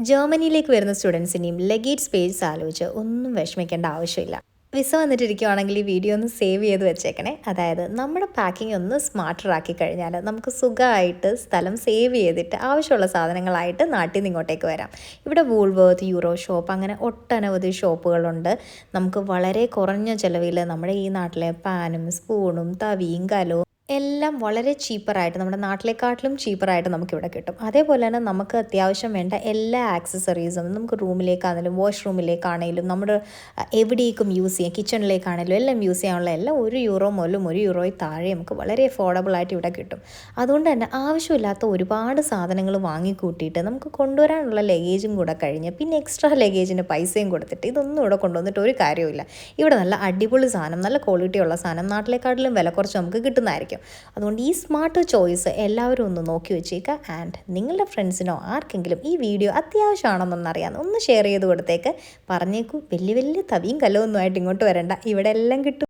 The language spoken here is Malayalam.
ജർമ്മനിയിലേക്ക് വരുന്ന സ്റ്റുഡൻസിനെയും ലഗേജ് സ്പേസ് ആലോചിച്ച് ഒന്നും വിഷമിക്കേണ്ട ആവശ്യമില്ല. വിസ വന്നിട്ടിരിക്കുവാണെങ്കിൽ ഈ വീഡിയോ ഒന്ന് സേവ് ചെയ്ത് വെച്ചേക്കണേ. അതായത് നമ്മുടെ പാക്കിംഗ് ഒന്ന് സ്മാർട്ടർ ആക്കി കഴിഞ്ഞാൽ നമുക്ക് സുഖമായിട്ട് സ്ഥലം സേവ് ചെയ്തിട്ട് ആവശ്യമുള്ള സാധനങ്ങളായിട്ട് നാട്ടിൽ നിന്ന് ഇങ്ങോട്ടേക്ക് വരാം. ഇവിടെ വൂൾവർത്ത്, യൂറോ ഷോപ്പ് അങ്ങനെ ഒട്ടനവധി ഷോപ്പുകളുണ്ട്. നമുക്ക് വളരെ കുറഞ്ഞ ചിലവിൽ നമ്മുടെ ഈ നാട്ടിലെ പാനും സ്പൂണും തവിയും കലവും എല്ലാം വളരെ ചീപ്പറായിട്ട്, നമ്മുടെ നാട്ടിലേക്കാട്ടിലും ചീപ്പറായിട്ട് നമുക്കിവിടെ കിട്ടും. അതേപോലെ തന്നെ നമുക്ക് അത്യാവശ്യം വേണ്ട എല്ലാ ആക്സസറീസും നമുക്ക് റൂമിലേക്കാണെങ്കിലും വാഷ്റൂമിലേക്കാണെങ്കിലും നമ്മുടെ എവിടേക്കും യൂസ് ചെയ്യാം, കിച്ചണിലേക്കാണെങ്കിലും എല്ലാം യൂസ് ചെയ്യാനുള്ള എല്ലാം €1 മുതലും €1 താഴെ നമുക്ക് വളരെ അഫോർഡബിളായിട്ട് ഇവിടെ കിട്ടും. അതുകൊണ്ട് തന്നെ ആവശ്യമില്ലാത്ത ഒരുപാട് സാധനങ്ങൾ വാങ്ങിക്കൂട്ടിയിട്ട് നമുക്ക് കൊണ്ടുവരാനുള്ള ലഗേജും കൂടെ കഴിഞ്ഞ് പിന്നെ എക്സ്ട്രാ ലഗേജിന് പൈസയും കൊടുത്തിട്ട് ഇതൊന്നും ഇവിടെ കൊണ്ടുവന്നിട്ട് ഒരു കാര്യമില്ല. ഇവിടെ നല്ല അടിപൊളി സാധനം, നല്ല ക്വാളിറ്റിയുള്ള സാധനം നാട്ടിലേക്കാട്ടിലും വില കുറച്ച് നമുക്ക് കിട്ടുന്നതായിരിക്കും. അതുകൊണ്ട് ഈ സ്മാർട്ട് ചോയ്സ് എല്ലാവരും ഒന്ന് നോക്കി വെച്ചേക്കുക. ആൻഡ് നിങ്ങളുടെ ഫ്രണ്ട്സിനോ ആർക്കെങ്കിലും ഈ വീഡിയോ അത്യാവശ്യമാണെന്നൊന്നറിയാം, ഒന്ന് ഷെയർ ചെയ്ത് കൊടുത്തേക്ക്. പറഞ്ഞേക്കൂ, വലിയ വലിയ തവിയും കല്ലൊന്നുമായിട്ട് ഇങ്ങോട്ട് വരണ്ട, ഇവിടെ എല്ലാം കിട്ടും.